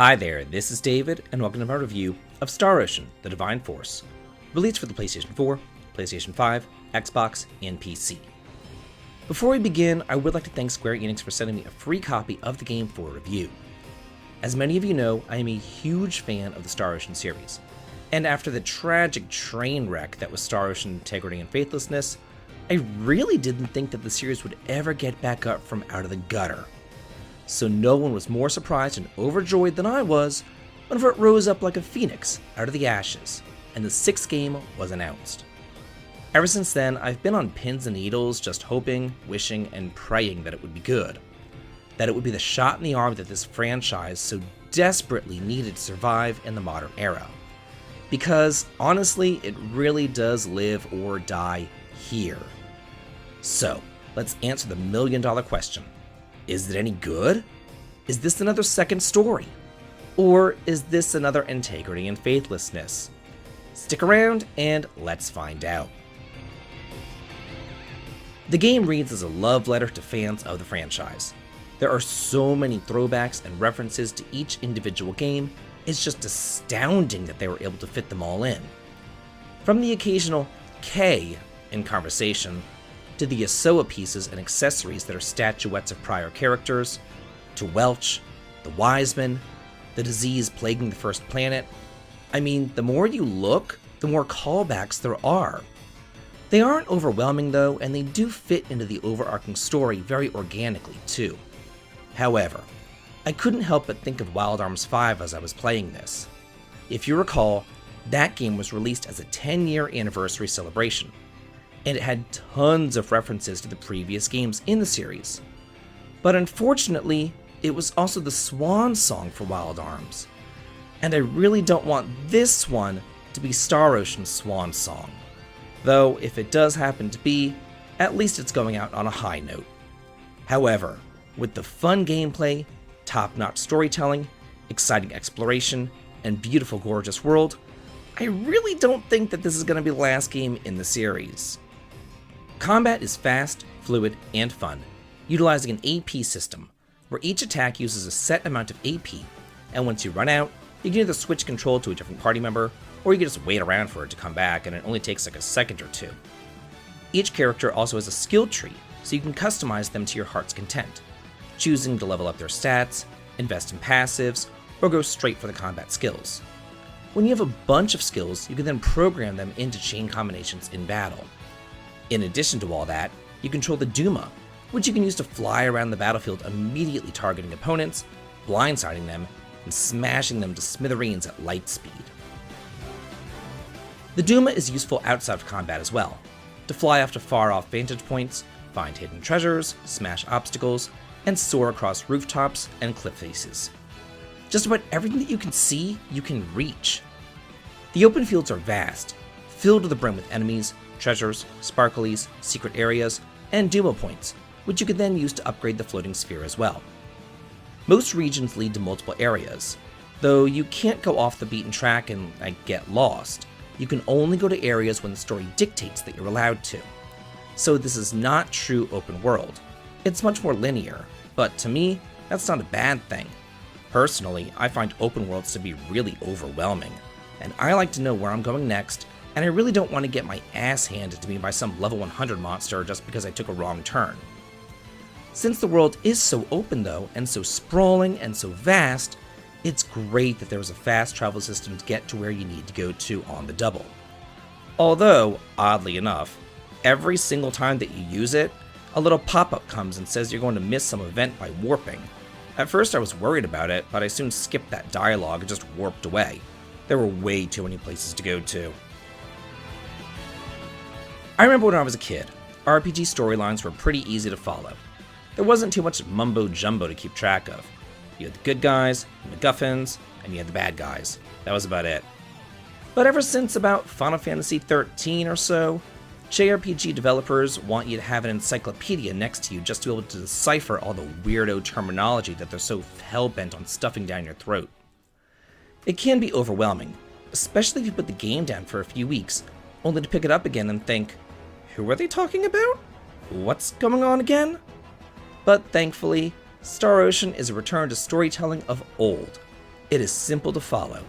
Hi there, this is David, and welcome to my review of Star Ocean: The Divine Force, released for the PlayStation 4, PlayStation 5, Xbox, and PC. Before we begin, I would like to thank Square Enix for sending me a free copy of the game for review. As many of you know, I am a huge fan of the Star Ocean series, and after the tragic train wreck that was Star Ocean Integrity and Faithlessness, I really didn't think that the series would ever get back up from out of the gutter. So no one was more surprised and overjoyed than I was whenever it rose up like a phoenix out of the ashes, and the sixth game was announced. Ever since then, I've been on pins and needles just hoping, wishing, and praying that it would be good. That it would be the shot in the arm that this franchise so desperately needed to survive in the modern era. Because, honestly, it really does live or die here. So, let's answer the million-dollar question. Is it any good? Is this another second story? Or is this another Integrity and Faithlessness? Stick around and let's find out. The game reads as a love letter to fans of the franchise. There are so many throwbacks and references to each individual game, it's just astounding that they were able to fit them all in. From the occasional K in conversation, to the Asoa pieces and accessories that are statuettes of prior characters, to Welch, the Wiseman, the disease plaguing the first planet. I mean, the more you look, the more callbacks there are. They aren't overwhelming though, and they do fit into the overarching story very organically too. However, I couldn't help but think of Wild Arms 5 as I was playing this. If you recall, that game was released as a 10-year anniversary celebration, and it had tons of references to the previous games in the series. But unfortunately, it was also the swan song for Wild Arms, and I really don't want this one to be Star Ocean's swan song. Though, if it does happen to be, at least it's going out on a high note. However, with the fun gameplay, top-notch storytelling, exciting exploration, and beautiful gorgeous world, I really don't think that this is going to be the last game in the series. Combat is fast, fluid, and fun, utilizing an AP system, where each attack uses a set amount of AP, and once you run out, you can either switch control to a different party member, or you can just wait around for it to come back and it only takes like a second or two. Each character also has a skill tree, so you can customize them to your heart's content, choosing to level up their stats, invest in passives, or go straight for the combat skills. When you have a bunch of skills, you can then program them into chain combinations in battle. In addition to all that, you control the Duma, which you can use to fly around the battlefield immediately targeting opponents, blindsiding them, and smashing them to smithereens at light speed. The Duma is useful outside of combat as well, to fly off to far-off vantage points, find hidden treasures, smash obstacles, and soar across rooftops and cliff faces. Just about everything that you can see, you can reach. The open fields are vast, filled to the brim with enemies, treasures, sparklies, secret areas, and Duma points, which you can then use to upgrade the floating sphere as well. Most regions lead to multiple areas, though you can't go off the beaten track and get lost. You can only go to areas when the story dictates that you're allowed to. So this is not true open world. It's much more linear, but to me, that's not a bad thing. Personally, I find open worlds to be really overwhelming, and I like to know where I'm going next, and I really don't want to get my ass handed to me by some level 100 monster just because I took a wrong turn. Since the world is so open though, and so sprawling and so vast, it's great that there is a fast travel system to get to where you need to go to on the double. Although, oddly enough, every single time that you use it, a little pop-up comes and says you're going to miss some event by warping. At first I was worried about it, but I soon skipped that dialogue and just warped away. There were way too many places to go to. I remember when I was a kid, RPG storylines were pretty easy to follow. There wasn't too much mumbo-jumbo to keep track of. You had the good guys, the MacGuffins, and you had the bad guys. That was about it. But ever since about Final Fantasy XIII or so, JRPG developers want you to have an encyclopedia next to you just to be able to decipher all the weirdo terminology that they're so hell-bent on stuffing down your throat. It can be overwhelming, especially if you put the game down for a few weeks, only to pick it up again and think, who are they talking about? What's going on again? But thankfully, Star Ocean is a return to storytelling of old, It is simple to follow,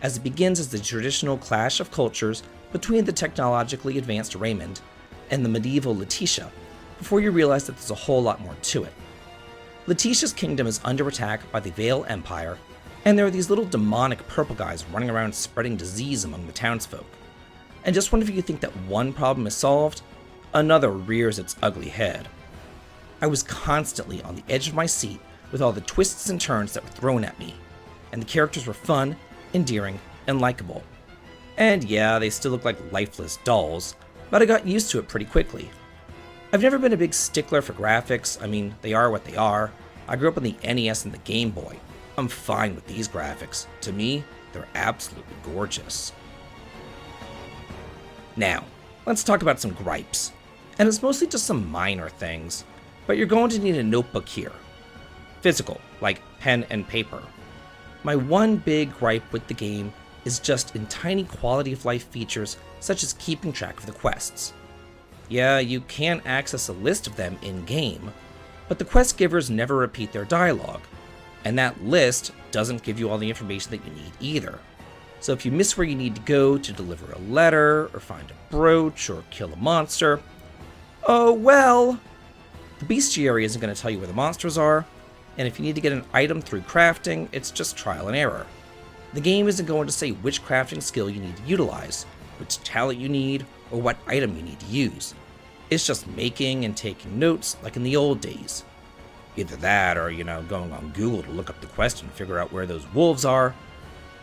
as it begins as the traditional clash of cultures between the technologically advanced Raymond and the medieval Letitia, before you realize that there's a whole lot more to it. Letitia's kingdom is under attack by the Vale Empire, and there are these little demonic purple guys running around spreading disease among the townsfolk. And just whenever you think that one problem is solved, another rears its ugly head. I was constantly on the edge of my seat with all the twists and turns that were thrown at me, and the characters were fun, endearing, and likable. And yeah, they still look like lifeless dolls, but I got used to it pretty quickly. I've never been a big stickler for graphics. I mean, they are what they are. I grew up on the NES and the Game Boy. I'm fine with these graphics. To me, they're absolutely gorgeous. Now, let's talk about some gripes. And it's mostly just some minor things, but you're going to need a notebook here. Physical, like pen and paper. My one big gripe with the game is just in tiny quality of life features such as keeping track of the quests. Yeah, you can access a list of them in-game, but the quest givers never repeat their dialogue, and that list doesn't give you all the information that you need either. So if you miss where you need to go to deliver a letter, or find a brooch, or kill a monster, oh well! The bestiary isn't going to tell you where the monsters are, and if you need to get an item through crafting, it's just trial and error. The game isn't going to say which crafting skill you need to utilize, which talent you need, or what item you need to use. It's just making and taking notes like in the old days. Either that or, going on Google to look up the quest and figure out where those wolves are,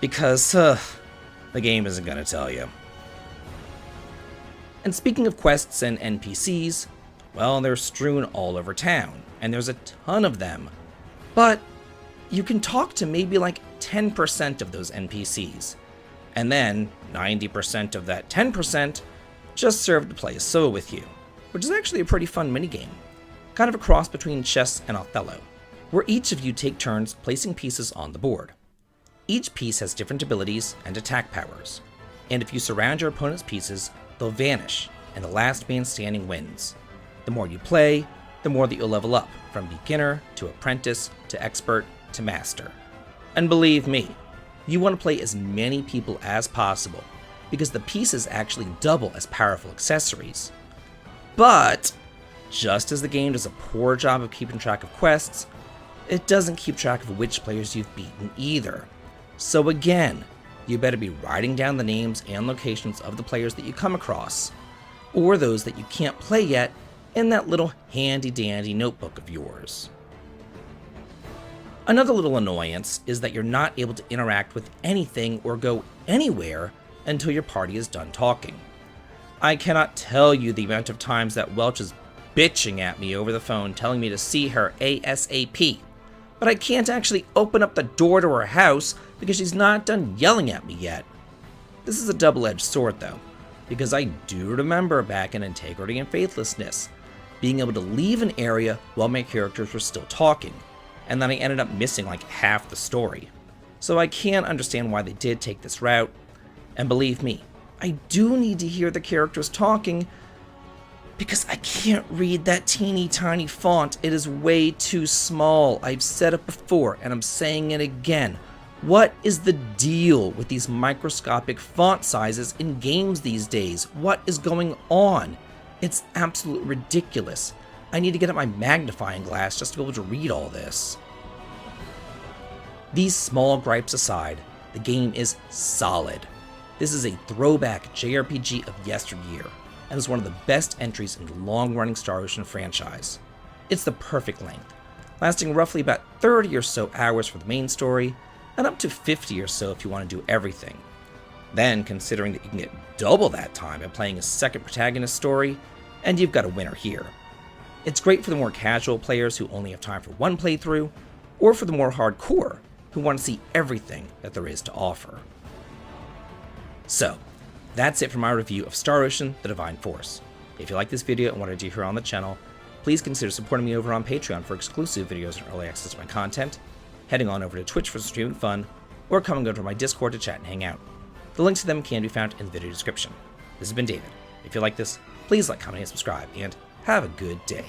because, the game isn't going to tell you. And speaking of quests and NPCs, well, they're strewn all over town, and there's a ton of them. But you can talk to maybe like 10% of those NPCs, and then 90% of that 10% just serve to play a solo with you, which is actually a pretty fun minigame, kind of a cross between chess and Othello, where each of you take turns placing pieces on the board. Each piece has different abilities and attack powers, and if you surround your opponent's pieces, they'll vanish, and the last man standing wins. The more you play, the more that you'll level up, from beginner to apprentice to expert to master. And believe me, you want to play as many people as possible, because the pieces actually double as powerful accessories. But, just as the game does a poor job of keeping track of quests, it doesn't keep track of which players you've beaten either. So again, you better be writing down the names and locations of the players that you come across, or those that you can't play yet, in that little handy-dandy notebook of yours. Another little annoyance is that you're not able to interact with anything or go anywhere until your party is done talking. I cannot tell you the amount of times that Welch is bitching at me over the phone telling me to see her ASAP, but I can't actually open up the door to her house because she's not done yelling at me yet. This is a double-edged sword though, because I do remember back in Integrity and Faithlessness, being able to leave an area while my characters were still talking, and then I ended up missing like half the story. So I can understand why they did take this route, and believe me, I do need to hear the characters talking, because I can't read that teeny tiny font. It is way too small. I've said it before, and I'm saying it again. What is the deal with these microscopic font sizes in games these days? What is going on? It's absolutely ridiculous. I need to get out my magnifying glass just to be able to read all this. These small gripes aside, the game is solid. This is a throwback JRPG of yesteryear, and is one of the best entries in the long-running Star Ocean franchise. It's the perfect length, lasting roughly about 30 or so hours for the main story, and up to 50 or so if you want to do everything. Then, considering that you can get double that time by playing a second protagonist story, and you've got a winner here. It's great for the more casual players who only have time for one playthrough, or for the more hardcore who want to see everything that there is to offer. So, that's it for my review of Star Ocean: The Divine Force. If you like this video and wanted to hear on the channel, please consider supporting me over on Patreon for exclusive videos and early access to my content, heading on over to Twitch for streaming fun, or coming over to my Discord to chat and hang out. The links to them can be found in the video description. This has been David. If you like this, please like, comment, and subscribe, and have a good day.